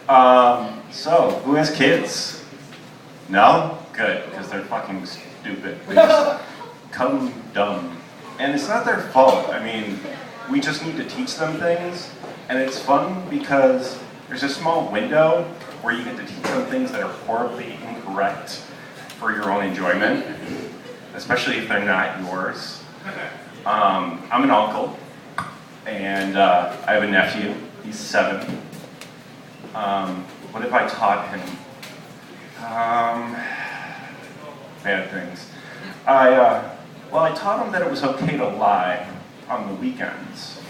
So, who has kids? No? Good, because they're fucking stupid. They just come dumb. And it's not their fault. I mean, we just need to teach them things. And it's fun because there's a small window where you get to teach them things that are horribly incorrect for your own enjoyment, especially if they're not yours. I'm an uncle, and I have a nephew. He's 7. What if I taught him? Bad things. I taught him that it was okay to lie on the weekends.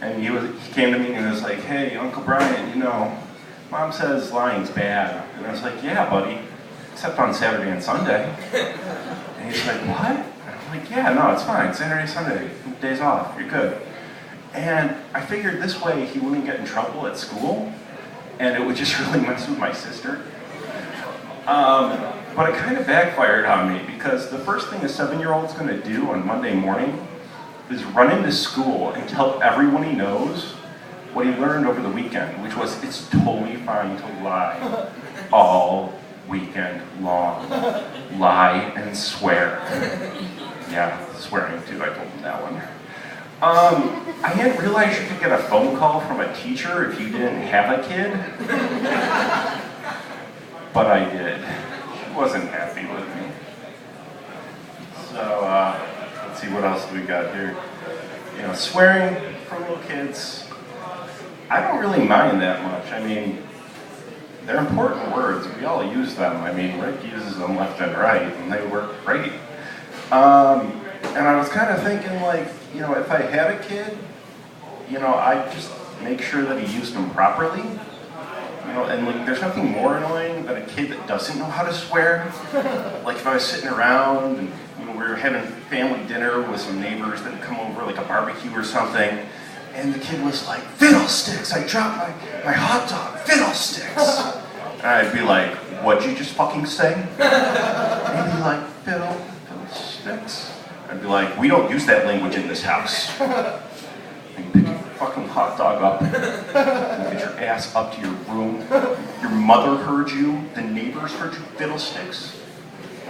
And he came to me and he was like, hey, Uncle Brian, you know, Mom says lying's bad. And I was like, yeah, buddy, except on Saturday and Sunday. And he's like, what? And I'm like, yeah, no, it's fine. Saturday, Sunday, days off, you're good. And I figured this way he wouldn't get in trouble at school, and it would just really mess with my sister. But it kind of backfired on me, because the first thing a 7-year-old's going to do on Monday morning is run into school and tell everyone he knows what he learned over the weekend, which was it's totally fine to lie all weekend long. Lie and swear. Yeah, swearing too, I told him that one. I didn't realize you could get a phone call from a teacher if you didn't have a kid. But I did. She wasn't happy with me. So, let's see, what else do we got here? You know, swearing for little kids, I don't really mind that much. I mean, they're important words. We all use them. I mean, Rick uses them left and right, and they work great. And I was kind of thinking, like, you know, if I had a kid, you know, I'd just make sure that he used them properly. You know, and like, there's nothing more annoying than a kid that doesn't know how to swear. Like if I was sitting around and you know, we were having family dinner with some neighbors that had come over, like a barbecue or something, and the kid was like, "Fiddlesticks! I dropped my hot dog, fiddlesticks!" And I'd be like, "What'd you just fucking say?" And he'd be like, "Fiddlesticks." I'd be like, "We don't use that language in this house." And you pick your fucking hot dog up, and get your ass up to your room. Your mother heard you, the neighbors heard you, fiddlesticks.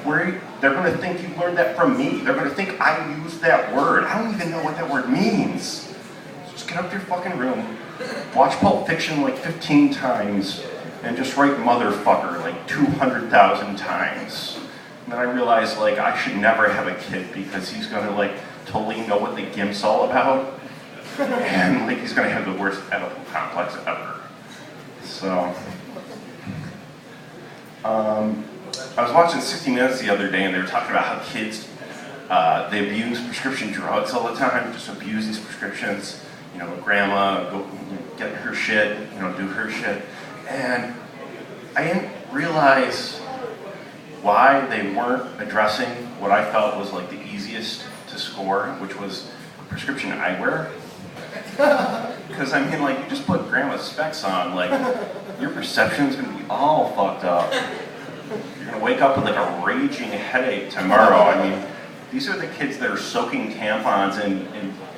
They're gonna think you learned that from me. They're gonna think I used that word. I don't even know what that word means. So just get up to your fucking room, watch Pulp Fiction like 15 times, and just write motherfucker like 200,000 times. And then I realized, like, I should never have a kid because he's gonna, like, totally know what the gimp's all about. And, like, he's gonna have the worst Oedipal complex ever. So, I was watching 60 Minutes the other day, and they were talking about how kids, they abuse prescription drugs all the time, just abuse these prescriptions. You know, grandma, go get her shit, you know, do her shit. And I didn't realize why they weren't addressing what I felt was like the easiest to score, which was prescription eyewear. Because I mean, like, you just put grandma's specs on, like, your perception's gonna be all fucked up. You're gonna wake up with like a raging headache tomorrow. I mean, these are the kids that are soaking tampons in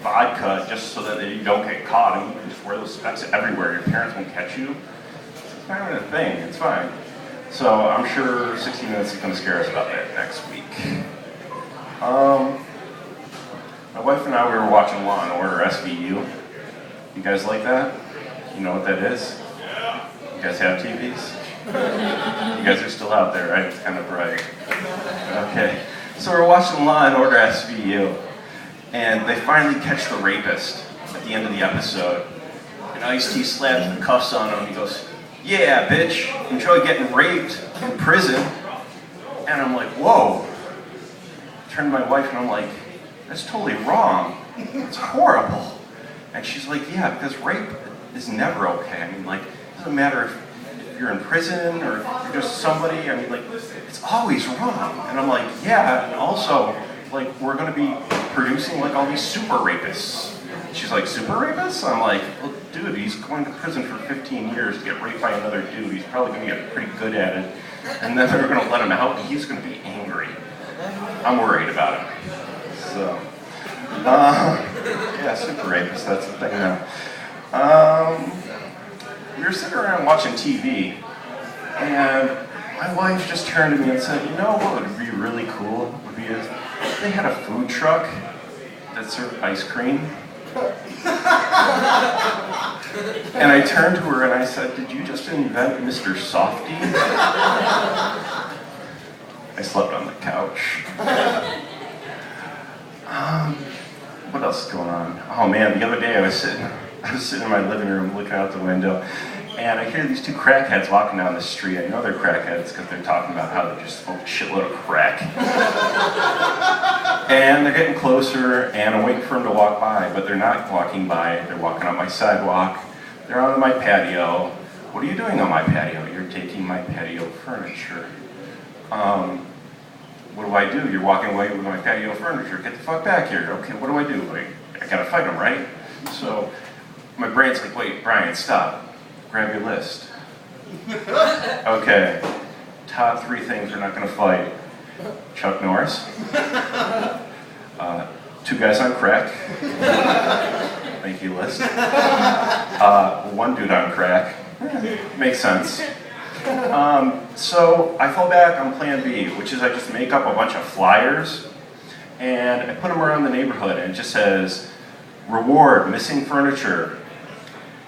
vodka just so that you don't get caught. I mean, you can just wear those specs everywhere. Your parents won't catch you. It's not even a thing. It's fine. So I'm sure 60 Minutes is going to scare us about that next week. My wife and I, we were watching Law and Order SVU. You guys like that? You know what that is? You guys have TVs? You guys are still out there, right? It's kind of bright. Okay. So we're watching Law and Order SVU, and they finally catch the rapist at the end of the episode. And Ice-T slaps the cuffs on him. He goes, "Yeah, bitch, enjoy getting raped in prison." And I'm like, whoa. I turned to my wife and I'm like, that's totally wrong. It's horrible. And she's like, yeah, because rape is never okay. I mean, like, it doesn't matter if you're in prison or if you're just somebody. I mean, like, it's always wrong. And I'm like, yeah, and also, like, we're going to be producing, like, all these super rapists. She's like, super rapists? I'm like, well, dude, he's going to prison for 15 years to get raped by another dude. He's probably going to get pretty good at it. And then they're going to let him out, and he's going to be angry. I'm worried about him. So, yeah, super rapist, that's the thing now. we were sitting around watching TV, and my wife just turned to me and said, you know what would be really cool would be if they had a food truck that served ice cream. And I turned to her and I said, did you just invent Mr. Softy? I slept on the couch. What else is going on? Oh man, the other day I was sitting in my living room looking out the window, and I hear these two crackheads walking down the street. I know they're crackheads because they're talking about how they just smoke a shitload of crack. And they're getting closer, and I'm waiting for them to walk by, but they're not walking by. They're walking on my sidewalk. They're on my patio. What are you doing on my patio? You're taking my patio furniture. What do I do? You're walking away with my patio furniture. Get the fuck back here. Okay, what do I do? Like, I gotta fight them, right? So my brain's like, wait, Brian, stop. Grab your list. Okay, top 3 things we're not gonna fight. Chuck Norris. 2 guys on crack. Thank you, list. 1 dude on crack. Makes sense. So I fall back on plan B, which is I just make up a bunch of flyers and I put them around the neighborhood, and it just says, reward, missing furniture.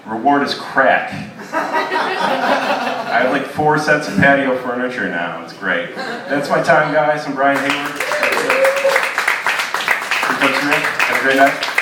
Reward is crack. I have like 4 sets of patio furniture now. It's great. That's my time, guys. I'm Brian Hayward. Have a great night.